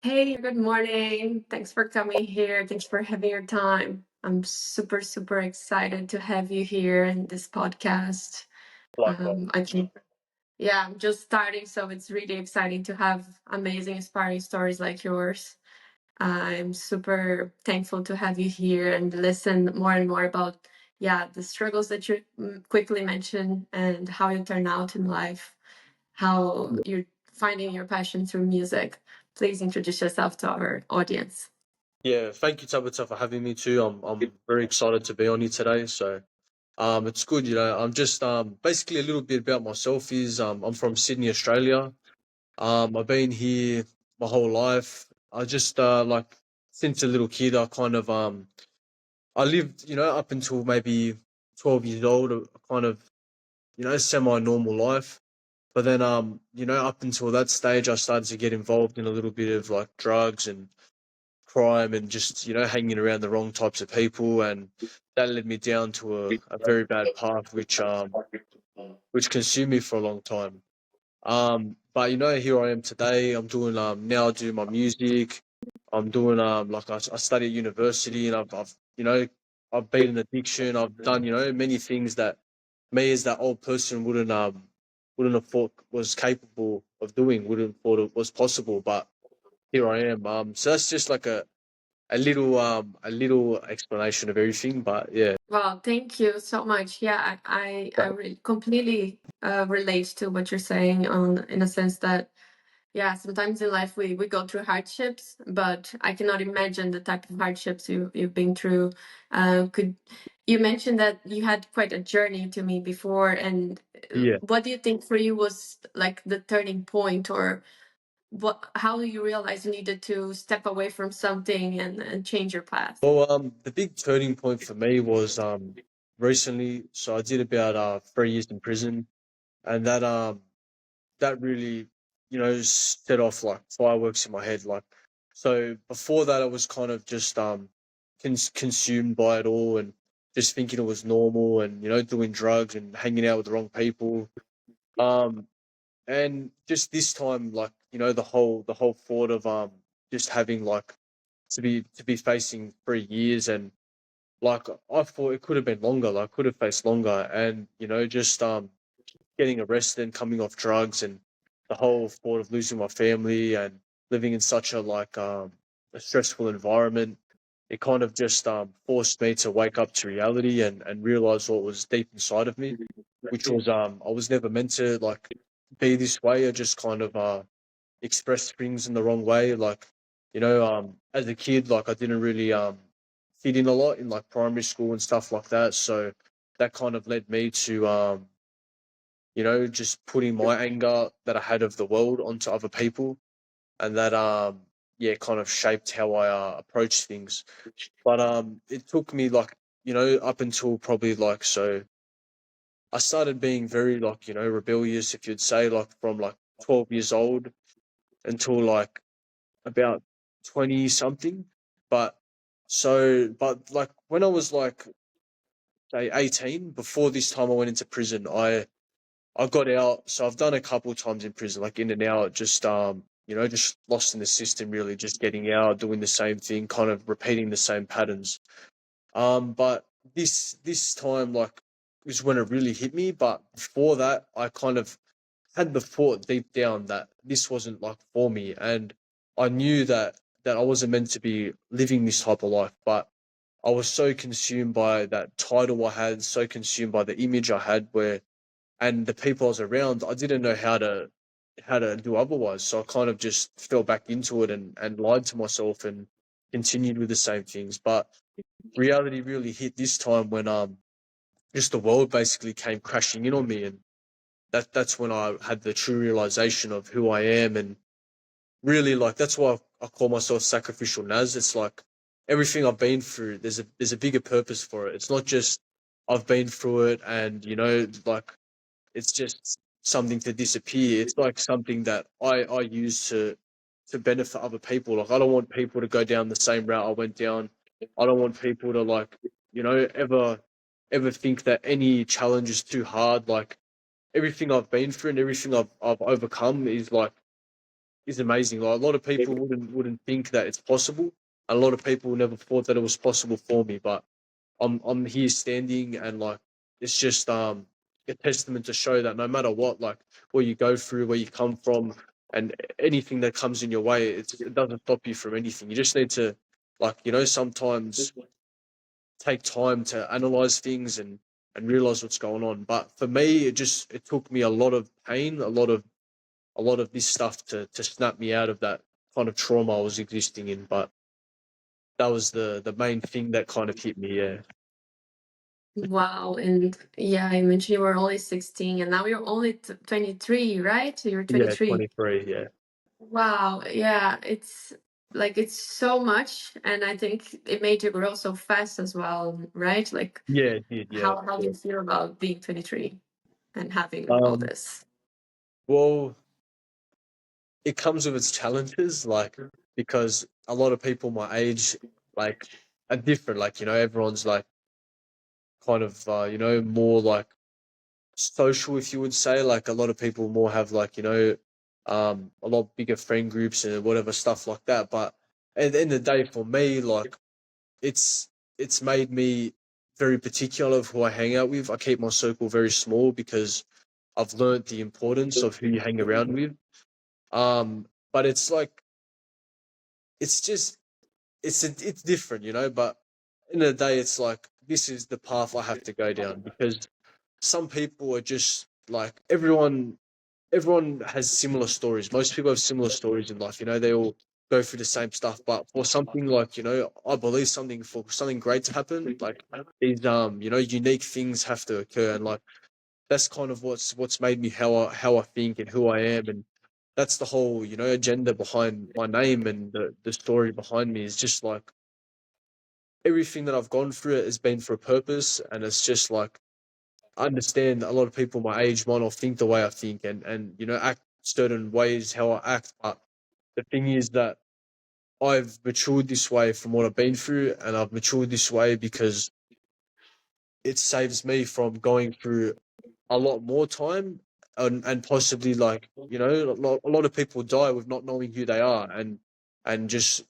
Hey, good morning. Thanks for coming here. Thanks for having your time. I'm super, super excited to have you here in this podcast. Likewise. I can, yeah, I'm just starting, so it's really exciting to have amazing, inspiring stories like yours. I'm super thankful to have you here and listen more and more about, yeah, the struggles that you quickly mentioned and how you turn out in life, how you're finding your passion through music. Please introduce yourself to our audience. Yeah, thank you, Tabitha, for having me too. I'm very excited to be on here today. So it's good, I'm just basically a little bit about myself is I'm from Sydney, Australia. I've been here my whole life. I just like since a little kid I kind of I lived, up until maybe 12 years old, a kind of, semi normal life. But then up until that stage I started to get involved in a little bit of like drugs and crime and just hanging around the wrong types of people, and that led me down to a very bad path which consumed me for a long time. But here I am today. I'm doing now I do my music. I'm doing like I study at university, and I've I've beaten addiction. I've done many things that me as that old person wouldn't have thought was capable of doing, wouldn't have thought it was possible, but here I am. So that's just like a little explanation of everything, but yeah. Well, thank you so much. Yeah, completely relate to what you're saying on in a sense that yeah, sometimes in life we go through hardships, but I cannot imagine the type of hardships you've been through. Could you mentioned that you had quite a journey to me before, and Yeah. what do you think for you was like the turning point, or how do you realize you needed to step away from something and change your path? Well, the big turning point for me was recently. So I did about 3 years in prison, and that really set off like fireworks in my head. Like, so before that, I was kind of just consumed by it all and just thinking it was normal, and doing drugs and hanging out with the wrong people. Um, and just this time, like the whole thought of just having like to be facing 3 years, and like I thought it could have been longer, like could have faced longer, and just getting arrested and coming off drugs, and the whole thought of losing my family and living in such a like a stressful environment, it kind of just forced me to wake up to reality and realize what was deep inside of me, which was I was never meant to like be this way. I just kind of express things in the wrong way. Like, as a kid, like I didn't really fit in a lot in like primary school and stuff like that. So that kind of led me to just putting my anger that I had of the world onto other people, and that yeah, kind of shaped how I approach things. But it took me like up until probably like so I started being very like rebellious, if you'd say, like from like 12 years old until like about 20 something. But but like when I was like say 18, before this time I went into prison, I got out. So I've done a couple of times in prison, like in and out, just just lost in the system, really, just getting out, doing the same thing, kind of repeating the same patterns. But this time, like, is when it really hit me. But before that, I kind of had the thought deep down that this wasn't like for me, and I knew that I wasn't meant to be living this type of life. But I was so consumed by that title I had, so consumed by the image I had, where and the people I was around, I didn't know how to do otherwise. So I kind of just fell back into it and lied to myself and continued with the same things. But reality really hit this time when just the world basically came crashing in on me, and that's when I had the true realization of who I am, and really like that's why I call myself Sacrificial Naz. It's like everything I've been through, there's a bigger purpose for it. It's not just I've been through it and like it's just something to disappear. It's like something that I use to benefit other people. Like I don't want people to go down the same route I went down. I don't want people to like, ever think that any challenge is too hard. Like everything I've been through and everything I've overcome is amazing. Like a lot of people wouldn't think that it's possible. A lot of people never thought that it was possible for me, but I'm here standing, and like it's just a testament to show that no matter what, like where you go through, where you come from, and anything that comes in your way, it doesn't stop you from anything. You just need to, like, sometimes take time to analyze things and realize what's going on. But for me, it took me a lot of pain, a lot of this stuff to snap me out of that kind of trauma I was existing in. But that was the main thing that kind of hit me. Yeah, Wow. And yeah, I mentioned you were only 16 and now you're only 23, right? You're yeah, 23. 23. Yeah, Wow. Yeah. It's like it's so much. And I think it made you grow so fast as well, right? Like yeah, it did. Yeah, how do yeah. you feel about being 23 and having all Um, this? well, it comes with its challenges, like because a lot of people my age, like, are different. Like, everyone's like kind of more like social, if you would say. Like a lot of people more have like a lot bigger friend groups and whatever stuff like that. But at the end of the day, for me, like it's it's made me very particular of who I hang out with. I keep my circle very small because I've learned the importance of who you hang around with. But it's like it's just it's different, but in the day it's like this is the path I have to go down because some people are just like everyone has similar stories. Most people have similar stories in life. They all go through the same stuff. But for something like, I believe for something great to happen, like these unique things have to occur. And like that's kind of what's made me how I think and who I am. And that's the whole, agenda behind my name and the story behind me is just like everything that I've gone through has been for a purpose. And it's just like I understand a lot of people my age might not think the way I think and act certain ways how I act. But the thing is that I've matured this way from what I've been through, and I've matured this way because it saves me from going through a lot more time and possibly like a lot of people die with not knowing who they are and just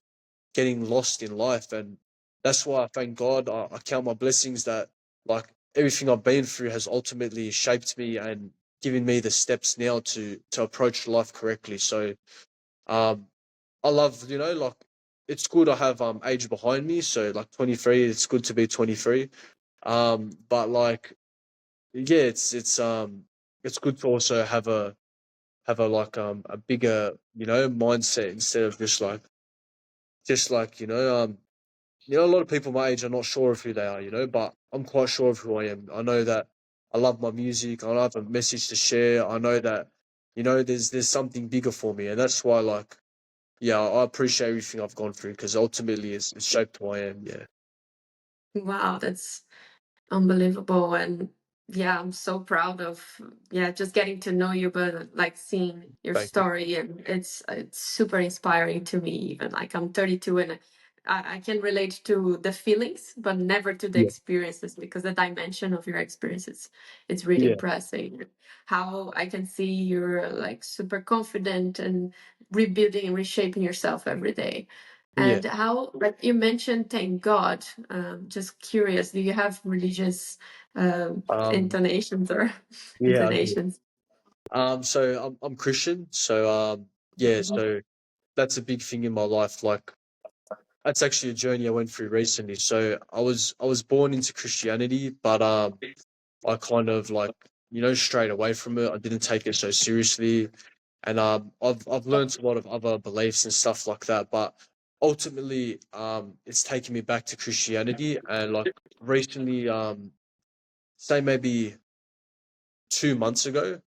getting lost in life. And that's why I thank God. I count my blessings that like everything I've been through has ultimately shaped me and given me the steps now to approach life correctly. So um I love, like it's good I have age behind me. So like 23, it's good to be 23. But like yeah, it's good to also have a like a bigger, mindset instead of just like a lot of people my age are not sure of who they are, but I'm quite sure of who I am. I know that I love my music. I have a message to share. I know that, there's something bigger for me, and that's why, like, yeah, I appreciate everything I've gone through because ultimately it's shaped who I am. Yeah, Wow, that's unbelievable. And yeah, I'm so proud of yeah, just getting to know you, but like seeing your thank you. story, and it's super inspiring to me. Even like I'm 32 and I can relate to the feelings, but never to the Yeah, experiences because the dimension of your experiences it's really yeah, impressive. How I can see you're like super confident and rebuilding and reshaping yourself every day. yeah. And how, like you mentioned, thank God. Just curious, do you have religious Um, intonations or yeah, I do. intonations? So I'm Christian. So yeah, so that's a big thing in my life. Like that's actually a journey I went through recently. So I was born into Christianity, but I kind of like strayed away from it. I didn't take it so seriously, and I've learned a lot of other beliefs and stuff like that. But ultimately, it's taken me back to Christianity, and like recently, say maybe 2 months ago,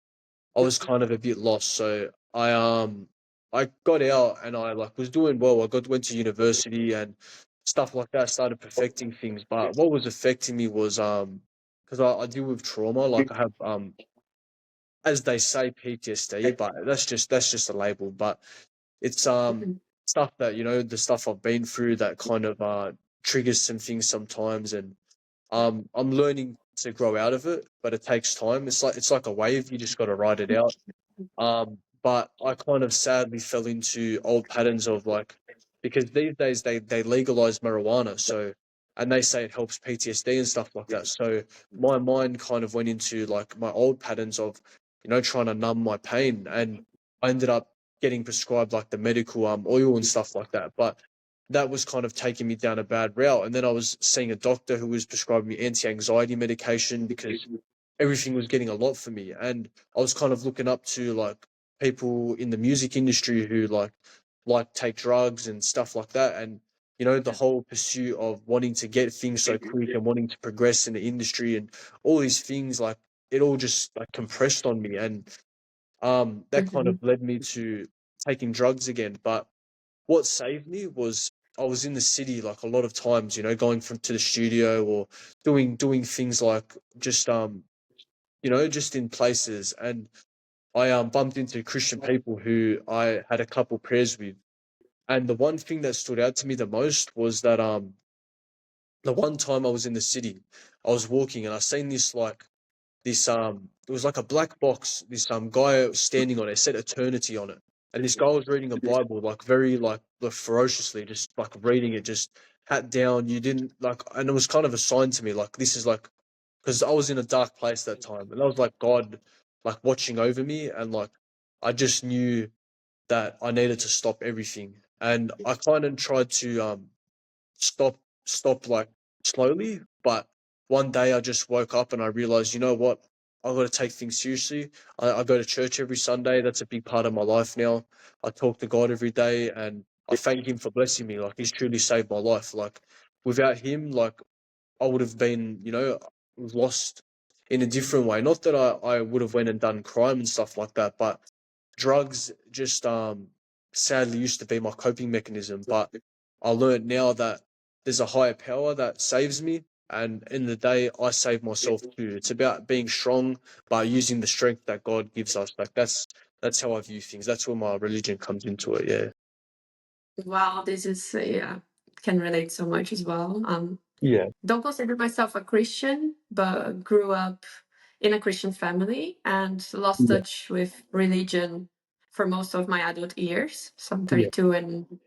I was kind of a bit lost. So I got out and I like was doing well. Went to university and stuff like that, started perfecting things. But what was affecting me was because I deal with trauma, like I have as they say PTSD, but that's just a label. But it's Mhm. stuff that the stuff I've been through that kind of triggers some things sometimes, and I'm learning to grow out of it, but it takes time. It's like a wave, you just got to ride it out. but I kind of sadly fell into old patterns of like, because these days they legalize marijuana, so, and they say it helps PTSD and stuff like that. So my mind kind of went into like my old patterns of, trying to numb my pain, and I ended up getting prescribed like the medical oil and stuff like that. But that was kind of taking me down a bad route. And then I was seeing a doctor who was prescribing me anti-anxiety medication because everything was getting a lot for me. And I was kind of looking up to like people in the music industry who like take drugs and stuff like that. And the whole pursuit of wanting to get things so quick and wanting to progress in the industry and all these things, like it all just like compressed on me. And that kind of Mhm. led me to taking drugs again. But what saved me was I was in the city like a lot of times, going from to the studio or doing things like just just in places. And I bumped into Christian people who I had a couple prayers with. And the one thing that stood out to me the most was that the one time I was in the city, I was walking and I seen this it was like a black box, this guy standing on it, said eternity on it. And this guy was reading a Bible like very like ferociously, just like reading it, just hat down. You didn't like, and it was kind of a sign to me like this is like, because I was in a dark place that time, and I was like God like watching over me. And like I just knew that I needed to stop everything. And I kind of tried to stop like slowly. But one day I just woke up and I realized, you know what? I got to take things seriously. I go to church every Sunday. That's a big part of my life now. I talk to God every day, and I thank Him for blessing me. Like He's truly saved my life. Like without Him, like I would have been, lost in a different way. Not that I would have went and done crime and stuff like that, but drugs just sadly used to be my coping mechanism. But I learned now that there's a higher power that saves me, and in the day I save myself too. It's about being strong by using the strength that God gives us. Like that's how I view things. That's where my religion comes into it. Yeah. Wow, this is yeah, can relate so much as well. Yeah. Don't consider myself a Christian, but grew up in a Christian family and lost Yeah. touch with religion for most of my adult years. So I'm Yeah. 32, and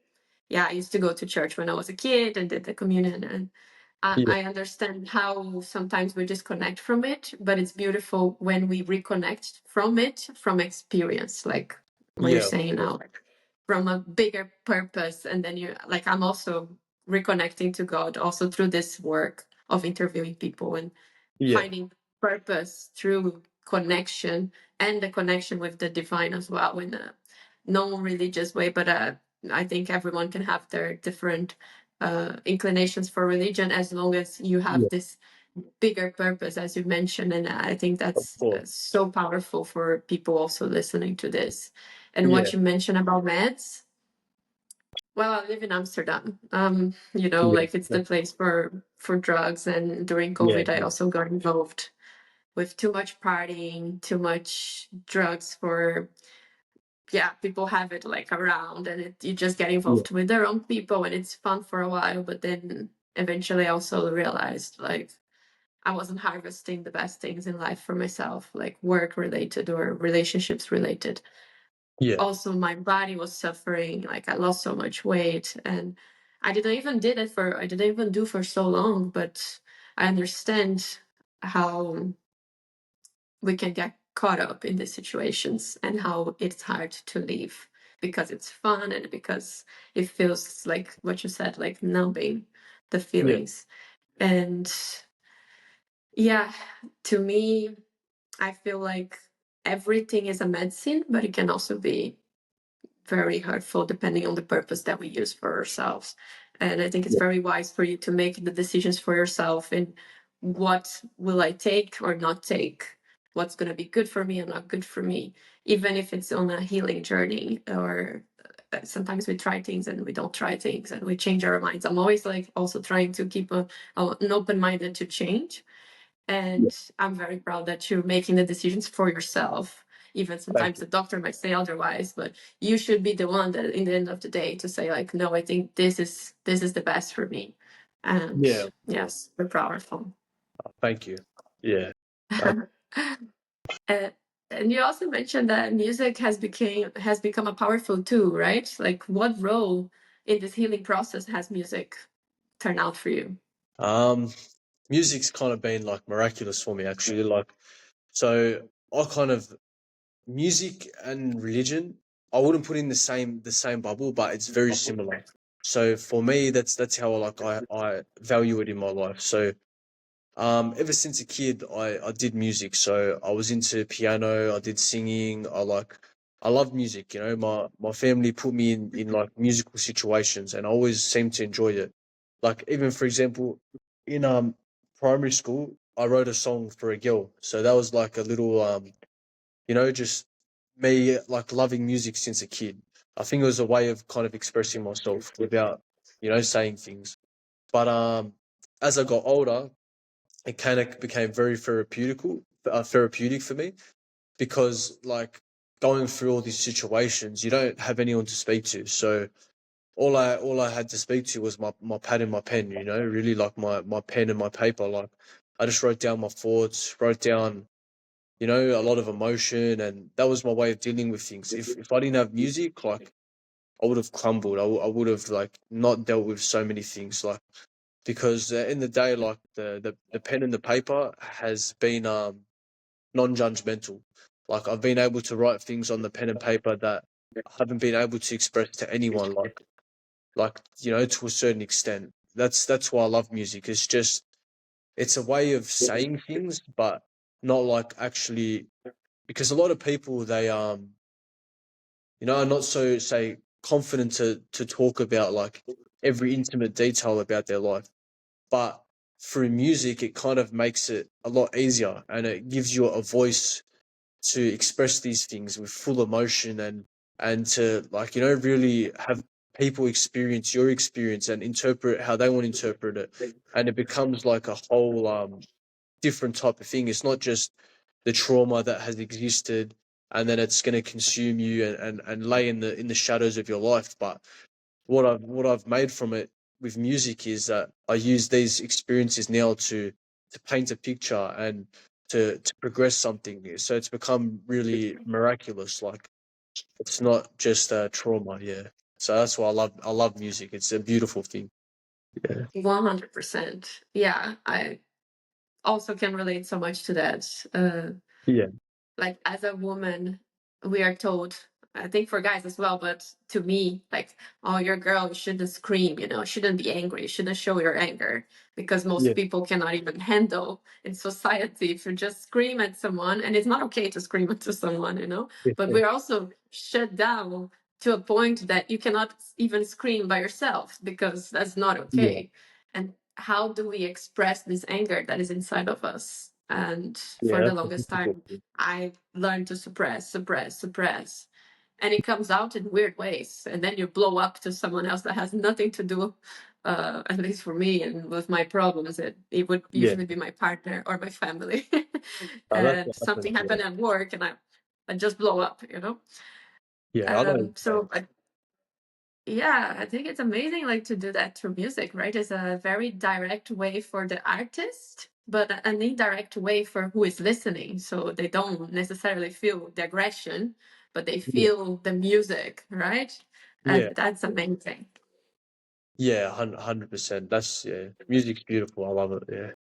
yeah, I used to go to church when I was a kid and did the communion. And Yeah. I understand how sometimes we disconnect from it, but it's beautiful when we reconnect from it from experience, like what you're Yeah. Of saying course. now, like from a bigger purpose. And then you like, I'm also reconnecting to God also through this work of interviewing people and Yeah. finding purpose through connection and the connection with the divine as well in a non-religious way. But I think everyone can have their different inclinations for religion as long as you have Yeah. this bigger purpose, as you mentioned. And I think Of that's course. so powerful for people also listening to this. And Yeah. what you mentioned about meds, well, I live in Amsterdam. Yeah. Like it's the place for drugs. And during Yeah. COVID, I also got involved with too much partying, too much drugs for yeah, people have it like around, and you just get Yeah. involved with their own people, and it's fun for a while. But then eventually, I also realized like I wasn't harvesting the best things in life for myself, like work related or relationships related. Yeah. Also, my body was suffering. Like I lost so much weight, and I didn't even do for so long. But I understand how we can get caught up in these situations and how it's hard to leave because it's fun and because it feels like what you said, like numbing the Yeah. feelings. And yeah, to me, I feel like everything is a medicine, but it can also be very hurtful depending on the purpose that we use for ourselves. And I think it's Yeah. very wise for you to make the decisions for yourself in what will I take or not take, what's going to be good for me and not good for me, even if it's on a healing journey. Or sometimes we try things and we don't try things and we change our minds. I'm always like also trying to keep an open minded to change, Yeah. and I'm very proud that you're making the decisions for yourself. Even Thank sometimes you. the doctor might say otherwise, but you should be the one that in the end of the day to say like, no, I think this is the best for me. And Yeah. Of course. yes, we're powerful. Thank you. Yeah. Uh, uh, And you also mentioned that music has become a powerful tool, right? Like, what role in this healing process has music turned out for you? Um, Music's kind of been like miraculous for me actually. Like, so I kind of music and religion, I wouldn't put in the same bubble, but it's very similar. So for me, that's how I value it in my life. So ever since a kid, I did music. So I was into piano. I did singing. I love music. You know, my family put me in like musical situations, and I always seemed to enjoy it. Like even for example, in primary school, I wrote a song for a girl. So that was like a little just me like loving music since a kid. I think it was a way of kind of expressing myself without saying things. But as I got older, it kind of became very therapeutic for me because like going through all these situations, you don't have anyone to speak to. So all I had to speak to was my pad and my pen. Really like my pen and my paper. Like I just wrote down my thoughts, wrote down a lot of emotion, and that was my way of dealing with things. If I didn't have music, like I would have crumbled. I would have like not dealt with so many things, like because in the day, like the pen and the paper has been non-judgmental. Like I've been able to write things on the pen and paper that I haven't been able to express to anyone, like to a certain extent. That's why I love music. It's a way of saying things, but not like actually, because a lot of people they are not so say confident to talk about like every intimate detail about their life, but through music it kind of makes it a lot easier, and it gives you a voice to express these things with full emotion, and to like really have people experience your experience and interpret how they want to interpret it, and it becomes like a whole different type of thing. It's not just the trauma that has existed and then it's going to consume you and lay in the shadows of your life. But what I've made from it with music is that I use these experiences now to paint a picture and to progress something. So it's become really miraculous. Like it's not just trauma. Yeah. So that's why I love music. It's a beautiful thing. Yeah. 100%. Yeah, I also can relate so much to that. Yeah. Like as a woman, we are told, I think for guys as well, but to me, like, oh, you're a girl, you shouldn't scream, shouldn't be angry, you shouldn't show your anger, because most Yeah. people cannot even handle in society if you just scream at someone, and it's not okay to scream at someone. But Yeah. we're also shut down to a point that you cannot even scream by yourself because that's not Yeah. okay. And how do we express this anger that is inside of us? And for Yeah. the That's a longest difficult time, thing. I learned to suppress, suppress, suppress. And it comes out in weird ways. And then you blow up to someone else that has nothing to do, at least for me and with my problems. It would Yeah. usually be my partner or my family. That's And what happens. something Yeah. happened at work and I just blow up. Yeah. I know. So yeah, I think it's amazing like to do that through music, right? It's a very direct way for the artist, but an indirect way for who is listening. So they don't necessarily feel the aggression, but they Yeah. feel the music, right? Yeah. And that's amazing. Yeah. 100%. That's yeah. Music's beautiful. I love it. Yeah.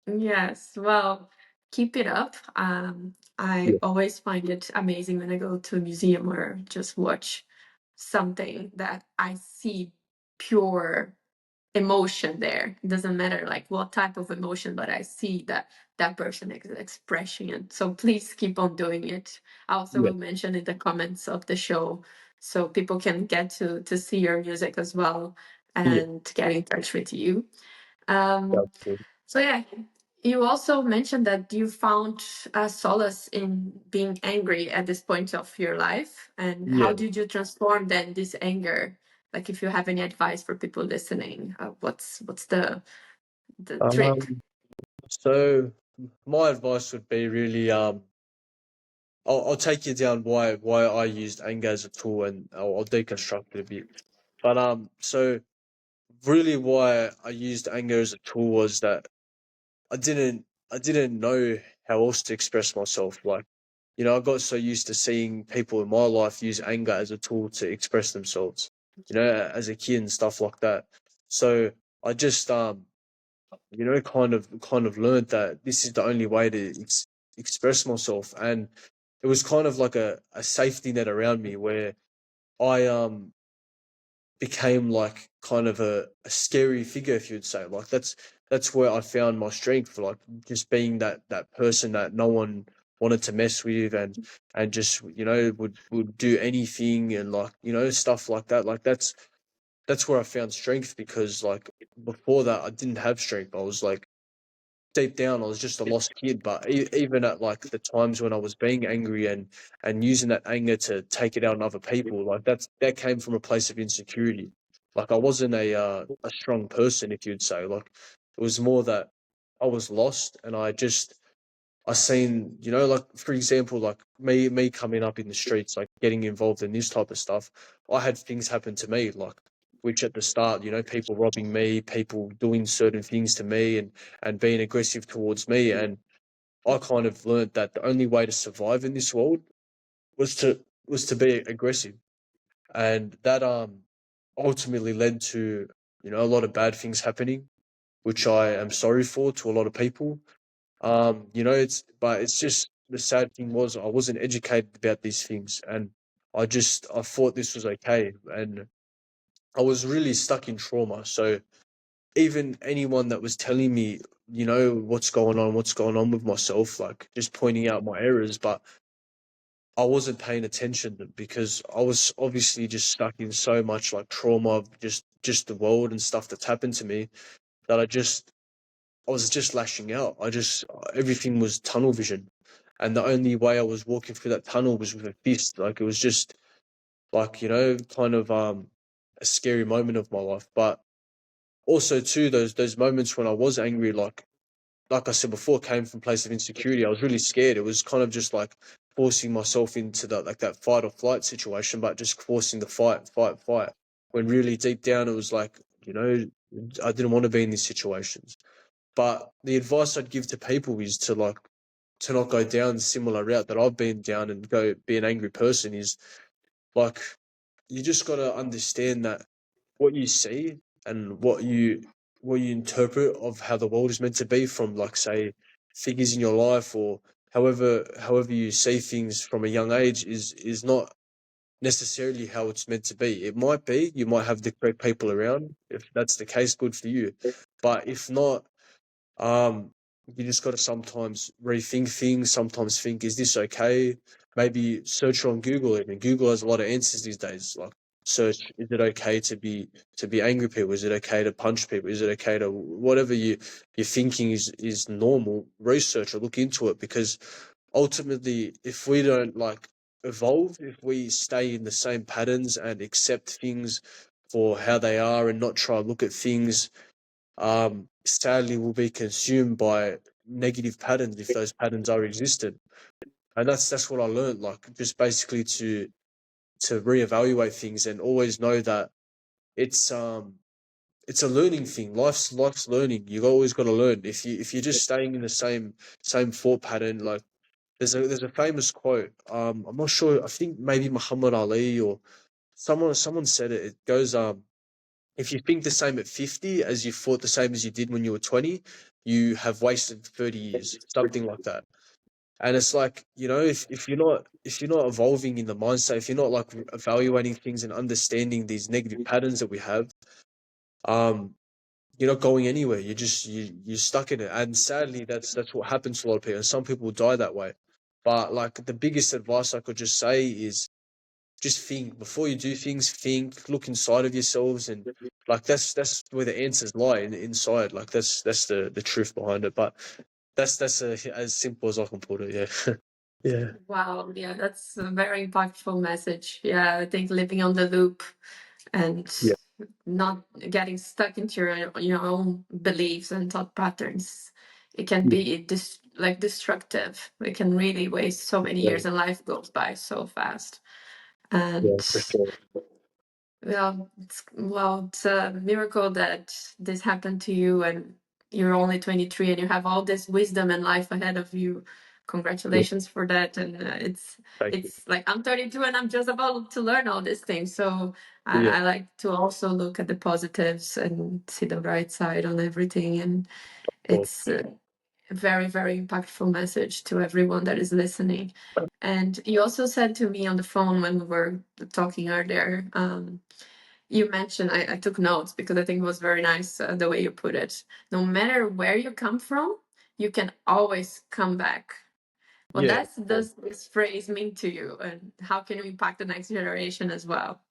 Yes, well, keep it up. I Yeah. always find it amazing when I go to a museum or just watch something that I see pure emotion there. It doesn't matter like what type of emotion, but I see that that person is expressing it. So please keep on doing it. I also Yeah. will mention in the comments of the show so people can get to see your music as well Yeah. and get in touch with you. Um, That's cool. so yeah, you also mentioned that you found solace in being angry at this point of your life. And how Yeah. did you transform then this anger? Like, if you have any advice for people listening, what's the trick? Um. So my advice would be really I'll take you down why I used anger as a tool, and I'll deconstruct it a bit. But so really why I used anger as a tool was that I didn't know how else to express myself. Like I got so used to seeing people in my life use anger as a tool to express themselves, as a kid and stuff like that. So I just kind of learned that this is the only way to express myself, and it was kind of like a safety net around me where I became like kind of a scary figure, if you'd say. Like that's where I found my strength, like just being that person that no one wanted to mess with, and just would do anything, and like stuff like that. Like that's where I found strength, because like before that I didn't have strength. I was like, deep down, I was just a lost kid. But even at like the times when I was being angry and using that anger to take it out on other people, like that came from a place of insecurity. Like I wasn't a strong person, if you'd say. Like it was more that I was lost, and I seen, like for example, like me coming up in the streets, like getting involved in this type of stuff. I had things happen to me, like which at the start, people robbing me, people doing certain things to me, and being aggressive towards me. And I kind of learned that the only way to survive in this world was to be aggressive, and that ultimately led to a lot of bad things happening, which I am sorry for to a lot of people. But it's just the sad thing was I wasn't educated about these things, and I thought this was okay, and I was really stuck in trauma. So even anyone that was telling me, what's going on with myself, like just pointing out my errors, but I wasn't paying attention because I was obviously just stuck in so much like trauma of just the world and stuff that's happened to me, that I was just lashing out. Everything was tunnel vision. And the only way I was walking through that tunnel was with a fist. Like it was just like, kind of a scary moment of my life. But also too, those moments when I was angry, like I said before, came from a place of insecurity. I was really scared. It was kind of just like forcing myself into that fight or flight situation, but just forcing the fight, fight, fight. When really deep down it was like, I didn't want to be in these situations. But the advice I'd give to people is to not go down the similar route that I've been down and go be an angry person. Is like, you just got to understand that what you see and what you interpret of how the world is meant to be, from like say figures in your life, or however you see things from a young age, is not necessarily how it's meant to be. It might be, you might have the correct people around. If that's the case, good for you. But if not, um, you just got to sometimes rethink things. Sometimes think, is this okay? Maybe search on Google. Even Google has a lot of answers these days. Like search, is it okay to be angry people? Is it okay to punch people? Is it okay to whatever you're thinking is normal? Research or look into it, because ultimately, if we don't like evolve, if we stay in the same patterns and accept things for how they are and not try to look at things, sadly will be consumed by negative patterns, if those patterns are existent. And that's what I learned, like just basically to reevaluate things and always know that it's um it's a learning thing. Life's learning. You always got to learn. If you're just staying in the same thought pattern, like there's a famous quote. I'm not sure. I think maybe Muhammad Ali or someone said it. It goes, if you think the same at 50 as you thought the same as you did when you were 20, you have wasted 30 years, something like that. And it's like, if you're not evolving in the mindset, if you're not like evaluating things and understanding these negative patterns that we have, um, you're not going anywhere. You're stuck in it. And sadly, that's what happens to a lot of people. And some people die that way. But like the biggest advice I could just say is just think before you do things. Think, look inside of yourselves, and like that's where the answers lie inside. Like that's the truth behind it. But that's as simple as I can put it. Yeah. Yeah. Wow, yeah, that's a very impactful message. Yeah, I think living on the loop and Yeah. not getting stuck into your own beliefs and thought patterns, it can Yeah. be like destructive. It can really waste so many Yeah. years, and life goes by so fast. Yeah. And For sure. it's a miracle that this happened to you, and you're only 23 and you have all this wisdom and life ahead of you. Yeah. congratulations for that. And Thank you. it's like I'm 32 and I'm just about to learn all these things. So Yeah, I like to also look at the positives and see the bright side on everything. And cool. it's a very, very impactful message to everyone that is listening. And you also said to me on the phone when we were talking earlier, you mentioned, I took notes because I think it was very nice the way you put it. No matter where you come from, you can always come back. What Yeah. does this phrase mean to you, and how can you impact the next generation as well?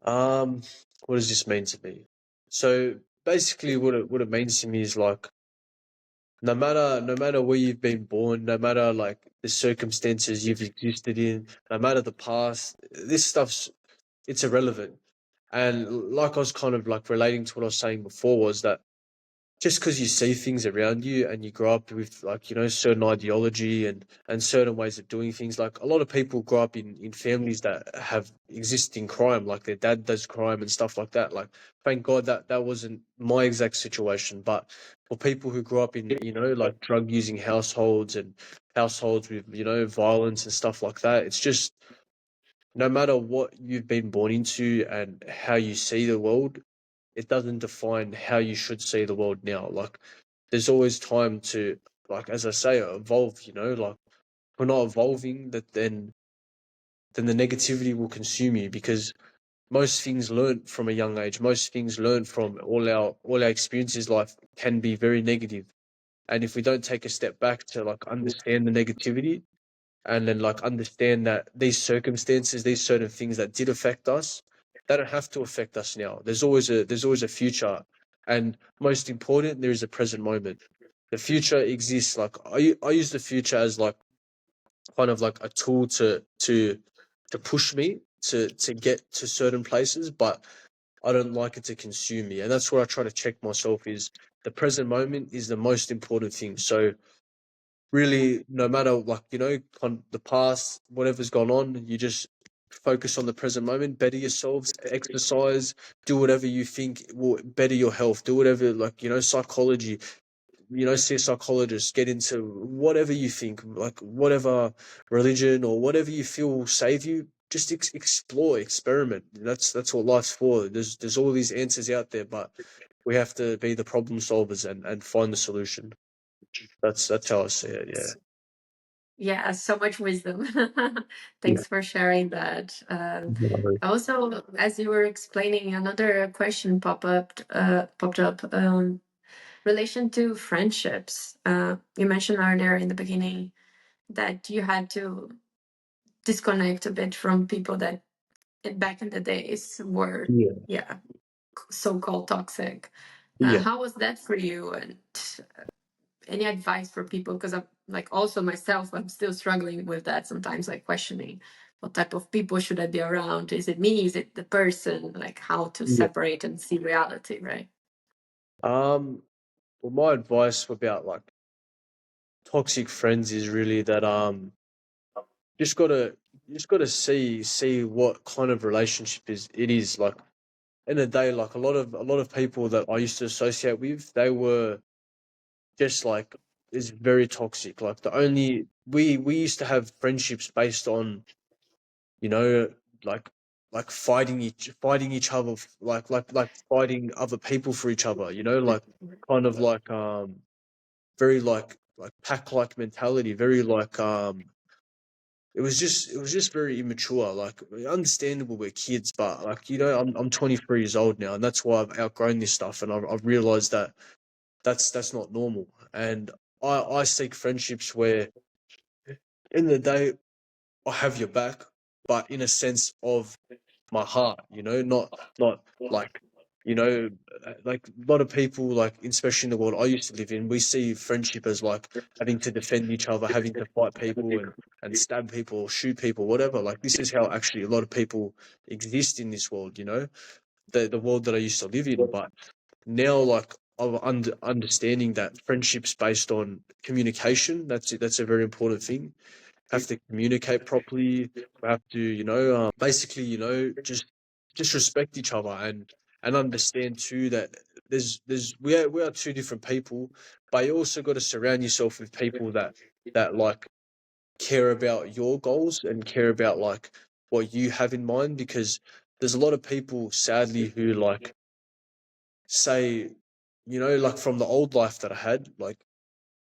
Um, what does this mean to me? So basically, what it means to me is like no matter where you've been born, no matter like the circumstances you've existed in, no matter the past, this stuff's it's irrelevant. And like I was kind of like relating to what I was saying before was that just because you see things around you and you grow up with like certain ideology and certain ways of doing things, like a lot of people grow up in families that have existing crime, like their dad does crime and stuff like that. Like thank god that wasn't my exact situation, but for people who grew up in like drug using households and households with violence and stuff like that, it's just no matter what you've been born into and how you see the world, it doesn't define how you should see the world now. Like, there's always time to, like, as I say, evolve. Like if we're not evolving, that then the negativity will consume you because most things learned from a young age, most things learned from all our experiences, life can be very negative. And if we don't take a step back to like understand the negativity and then like understand that these circumstances, these certain things that did affect us, they don't have to affect us now. There's always a future, and most important, there is a present moment. The future exists. Like I use the future as like kind of like a tool to push me to get to certain places, but I don't like it to consume me, and that's what I try to check myself. Is the present moment is the most important thing. So really, no matter like the past, whatever's gone on, you just focus on the present moment, better yourselves, exercise, do whatever you think will better your health, do whatever, like psychology, see a psychologist, get into whatever you think, like whatever religion or whatever you feel will save you. Just explore, experiment. That's what life's for. There's all these answers out there, but we have to be the problem solvers and find the solution. That's how I see it. Yeah. Yeah, so much wisdom. Yeah. Thanks for sharing that. No. Also, as you were explaining, another question popped up. Relation to friendships. You mentioned earlier in the beginning that you had to disconnect a bit from people that back in the days were, Yeah. yeah, so-called toxic. Yeah. How was that for you? And any advice for people? Because I'm like also myself, I'm still struggling with that sometimes, like questioning what type of people should I be around? Is it me? Is it the person? Like how to Yeah. separate and see reality, right? Um, well, my advice about like toxic friends is really that just gotta see what kind of relationship it is like. In a day, like a lot of people that I used to associate with, they were just like is very toxic. Like the only we used to have friendships based on you know like fighting each other, like fighting other people for each other. Like kind of like very like pack like mentality, very like it was just very immature. Like understandable, we're kids, but like I'm 23 years old now, and that's why I've outgrown this stuff, and I've realized that that's not normal. And I seek friendships where in the day I have your back, but in a sense of my heart, not like like a lot of people, like especially in the world I used to live in, we see friendship as like having to defend each other, having to fight people and stab people or shoot people, whatever. Like this is how actually a lot of people exist in this world, the world that I used to live in. But now, like I'm understanding that friendships based on communication, that's a very important thing. Have to communicate properly. We have to, basically, just respect each other and understand too that we are two different people, but you also got to surround yourself with people that like care about your goals and care about like what you have in mind, because there's a lot of people sadly who like say, like from the old life that I had, like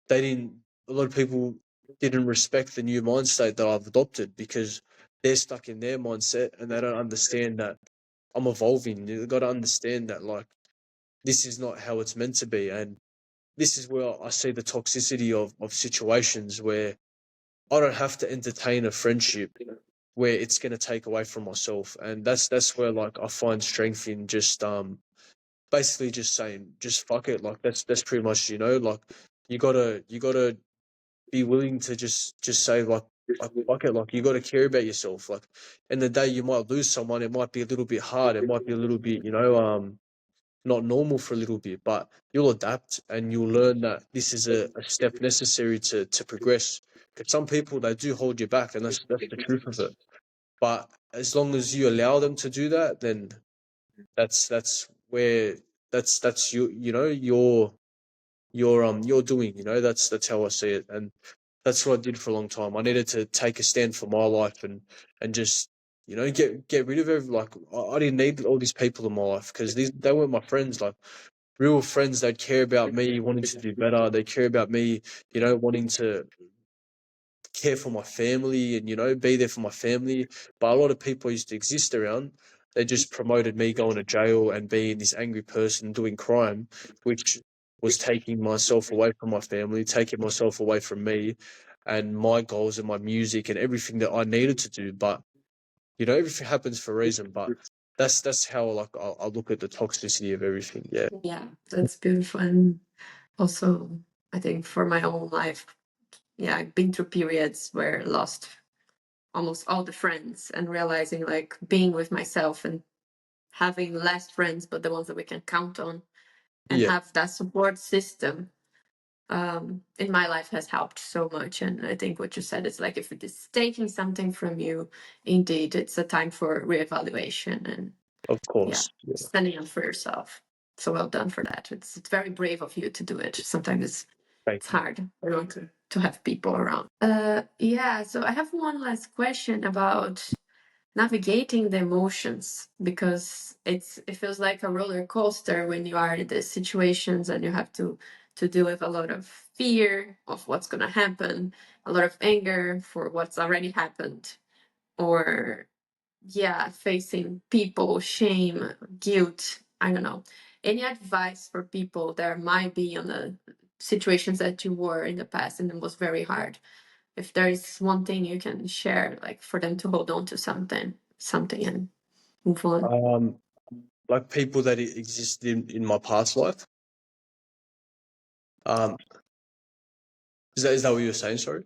they didn't a lot of people didn't respect the new mind state that I've adopted because they're stuck in their mindset and they don't understand that I'm evolving. You've got to understand that like this is not how it's meant to be. And this is where I see the toxicity of situations where I don't have to entertain a friendship where it's going to take away from myself. And that's where like I find strength in just basically just saying just fuck it. Like that's pretty much, like you gotta be willing to just say like fuck it. Like you got to care about yourself. Like in the day you might lose someone, it might be a little bit hard, it might be a little bit, not normal for a little bit, but you'll adapt and you'll learn that this is a step necessary to progress. Because some people they do hold you back, and that's the truth of it. But as long as you allow them to do that, then that's where that's you're doing. That's how I see it, and that's what I did for a long time. I needed to take a stand for my life and just get rid of every like I didn't need all these people in my life because they weren't my friends. Like real friends that care about me wanting to do better. They care about me, wanting to care for my family and be there for my family. But a lot of people I used to exist around, they just promoted me going to jail and being this angry person doing crime, which was taking myself away from my family, taking myself away from me and my goals and my music and everything that I needed to do. But everything happens for a reason. But that's how like I look at the toxicity of everything. Yeah, Yeah, that's beautiful. And also, I think for my own life, yeah, I've been through periods where I lost almost all the friends and realizing like being with myself and having less friends, but the ones that we can count on and yeah, have that support system in my life has helped so much. And I think what you said is like if it is taking something from you, indeed, it's a time for reevaluation and of yeah, course. Yeah, standing up for yourself. So well done for that. It's very brave of you to do it. Sometimes thank it's you. hard, to have people around. Yeah. So I have one last question about navigating the emotions because it feels like a roller coaster when you are in the situations and you have to deal with a lot of fear of what's going to happen, a lot of anger for what's already happened, or yeah, facing people, shame, guilt. I don't know. Any advice for people that might be on the situations that you were in the past and it was very hard? If there is one thing you can share, like for them to hold on to something and move on. Um, like people that existed in my past life. Um, is that what you were saying? Sorry.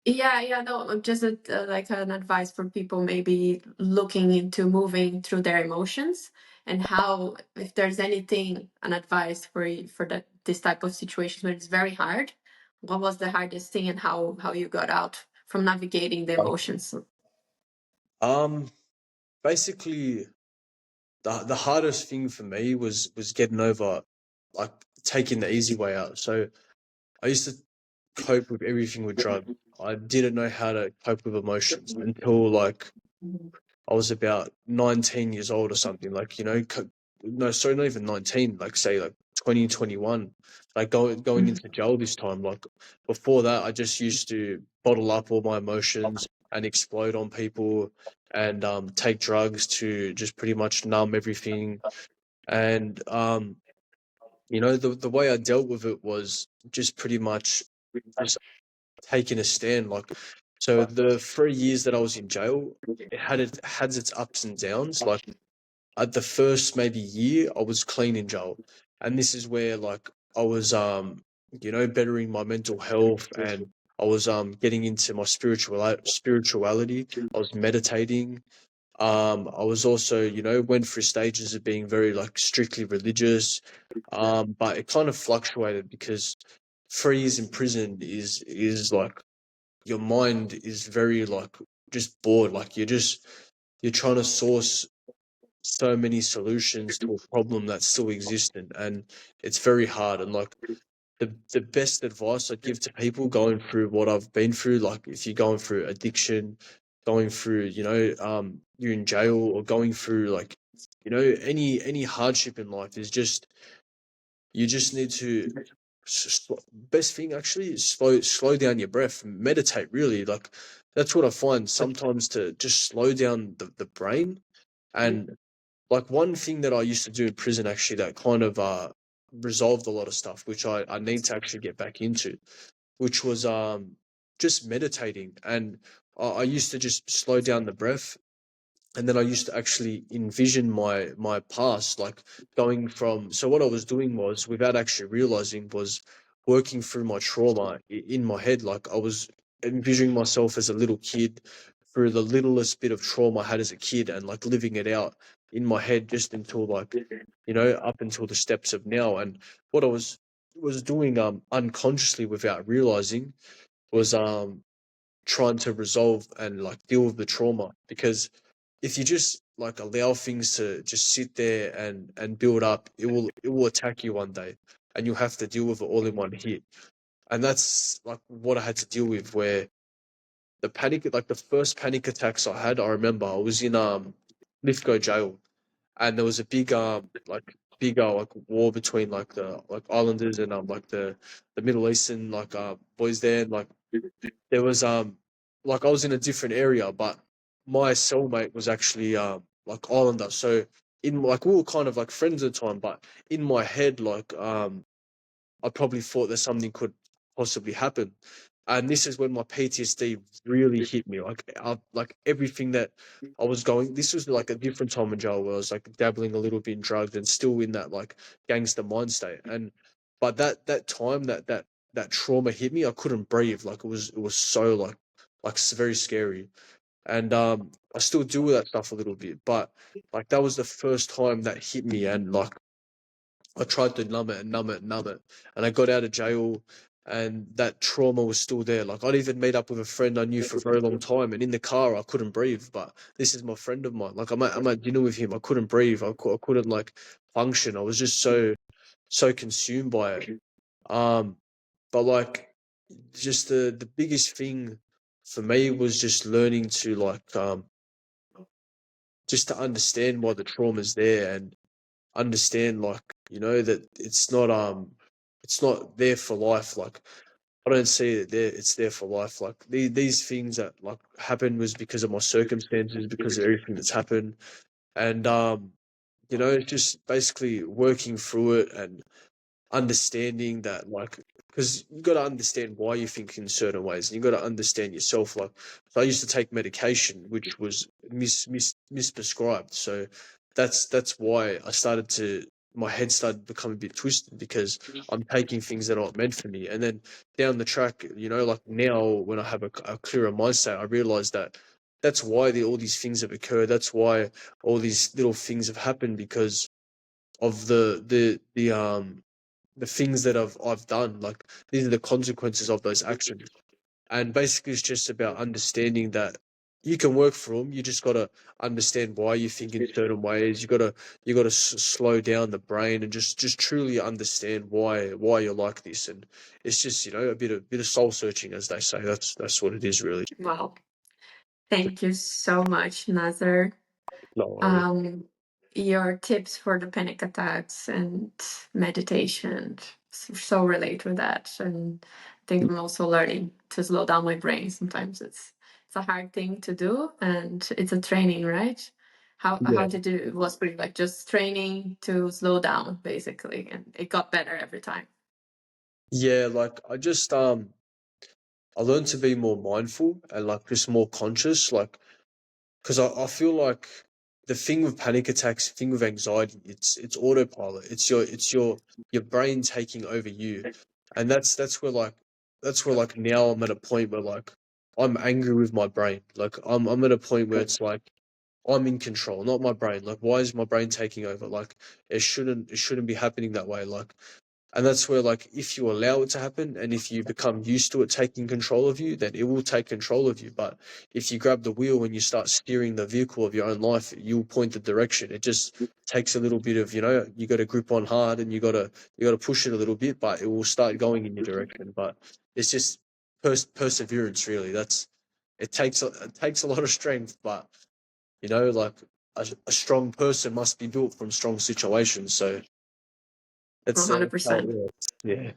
Yeah, yeah, no, just like an advice for people maybe looking into moving through their emotions and how, if there's anything, an advice for that this type of situation where it's very hard. What was the hardest thing and how you got out from navigating the Like, emotions? um, basically, the hardest thing for me was getting over, like taking the easy way out. So I used to cope with everything with drugs. I didn't know how to cope with emotions until like I was about 19 years old or something. Like no, sorry, not even 19. Like say like 2021. Like going Mhm. into jail this time. Like before that, I just used to bottle up all my emotions and explode on people and take drugs to just pretty much numb everything. And the way I dealt with it was just pretty much just taking a stand. Like so, the 3 years that I was in jail, it had its ups and downs. Like at the first maybe year I was clean in jail, and this is where like I was bettering my mental health, and I was getting into my spirituality. I was meditating. I was also went through stages of being very like strictly religious, but it kind of fluctuated because 3 years in prison is like your mind is very like just bored, like you're trying to source so many solutions to a problem that's still existent, and it's very hard. And like the best advice I'd give to people going through what I've been through, like if you're going through addiction, going through, you're in jail or going through like, any hardship in life is just you just need to best thing actually is slow down your breath, meditate really. Like that's what I find sometimes to just slow down the brain. And like one thing that I used to do in prison actually that kind of resolved a lot of stuff, which I need to actually get back into, which was just meditating. And I used to just slow down the breath, and then I used to actually envision my past, like going from. So what I was doing was, without actually realizing, was working through my trauma in my head. Like I was envisioning myself as a little kid through the littlest bit of trauma I had as a kid, and like living it out in my head just until like, up until the steps of now. And what I was doing unconsciously without realizing was trying to resolve and like deal with the trauma, because if you just like allow things to just sit there and build up, it will attack you one day, and you'll have to deal with it all in one hit. And that's like what I had to deal with. Where the panic, like the first panic attacks I had, I remember I was in Lithgow jail, and there was a big war between like the like islanders and like the Middle Eastern like boys there. And like there was like I was in a different area, but my cellmate was actually like Islander. So in like we were kind of like friends at the time, but in my head, like I probably thought that something could possibly happen. And this is when my PTSD really hit me. Like everything that I was going. This was like a different time in jail where I was like dabbling a little bit in drugs and still in that like gangster mind state. And but that time that trauma hit me, I couldn't breathe. Like it was so very scary. And I still deal with that stuff a little bit, but like that was the first time that hit me, and like I tried to numb it and numb it and numb it. And I got out of jail, and that trauma was still there. Like I'd even meet up with a friend I knew for a very long time, and in the car I couldn't breathe. But this is my friend of mine. Like I'm at dinner with him. I couldn't breathe. I couldn't like function. I was just so consumed by it. Um, but like just the biggest thing for me was just learning to like just to understand why the trauma's there, and understand like that it's not there for life. Like I don't see it there, it's there for life. Like these things that like happened was because of my circumstances, because of everything that's happened. And it's just basically working through it and understanding that like, because you got to understand why you think in certain ways, and you got to understand yourself. Like so I used to take medication which was misprescribed, so that's why I started to my head started to become a bit twisted, because I'm taking things that aren't meant for me. And then down the track, like now when I have a clearer mindset, I realize that that's why all these things have occurred. That's why all these little things have happened, because of the things that I've done. Like these are the consequences of those actions. And basically, it's just about understanding that you can work for them. You just got to understand why you think in certain ways. You got to slow down the brain and just truly understand why you're like this. And it's just a bit of soul searching, as they say. That's what it is, really. Wow. Thank you so much, Nazer. No worries. Um, your tips for the panic attacks and meditation so relate with that. And I think I'm also learning to slow down my brain. Sometimes it's a hard thing to do, and it's a training, right? How Yeah, did you? It was pretty like just training to slow down, basically, and it got better every time. yeah. Like I learned to be more mindful and like just more conscious. Like because I feel like the thing with panic attacks, the thing with anxiety, it's autopilot. It's your brain taking over you, and that's where now I'm at a point where like I'm angry with my brain. Like I'm at a point where it's like I'm in control, not my brain. Like why is my brain taking over? Like it shouldn't be happening that way. Like And that's where, like, if you allow it to happen and if you become used to it taking control of you, then it will take control of you. But if you grab the wheel and you start steering the vehicle of your own life, you'll point the direction. It just takes a little bit of, you got to grip on hard and you got to push it a little bit, but it will start going in your direction. But it's just perseverance, really. It takes a lot of strength, but like a strong person must be built from strong situations. So it's how it 100%. works. Yeah.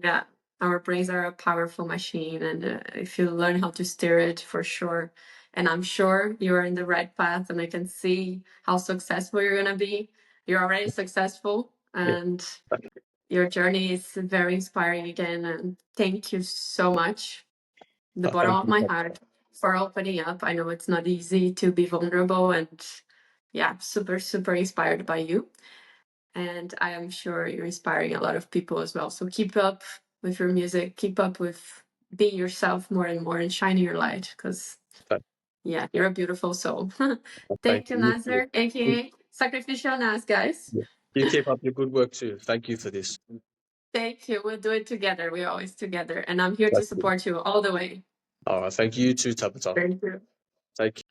Yeah, our brains are a powerful machine, and if you learn how to steer it, for sure. And I'm sure you're in the right path, and I can see how successful you're gonna be. You're already successful, Yeah. and your journey is very inspiring again. And thank you so much, the bottom Thank of you. my heart, for opening up. I know it's not easy to be vulnerable, and yeah, super, super inspired by you. And I am sure you're inspiring a lot of people as well. So keep up with your music, keep up with being yourself more and more and shining your light, because Thank yeah, you're a beautiful soul. thank Thank you, you. Nazer, You aka Sacrificial Naz, guys. yeah. You keep up your good work too. Thank you for this. Thank you. We'll do it together. We're always together. And I'm here to Thank you. support you all the way. All right. Thank you too, Tabitha. Thank you. Take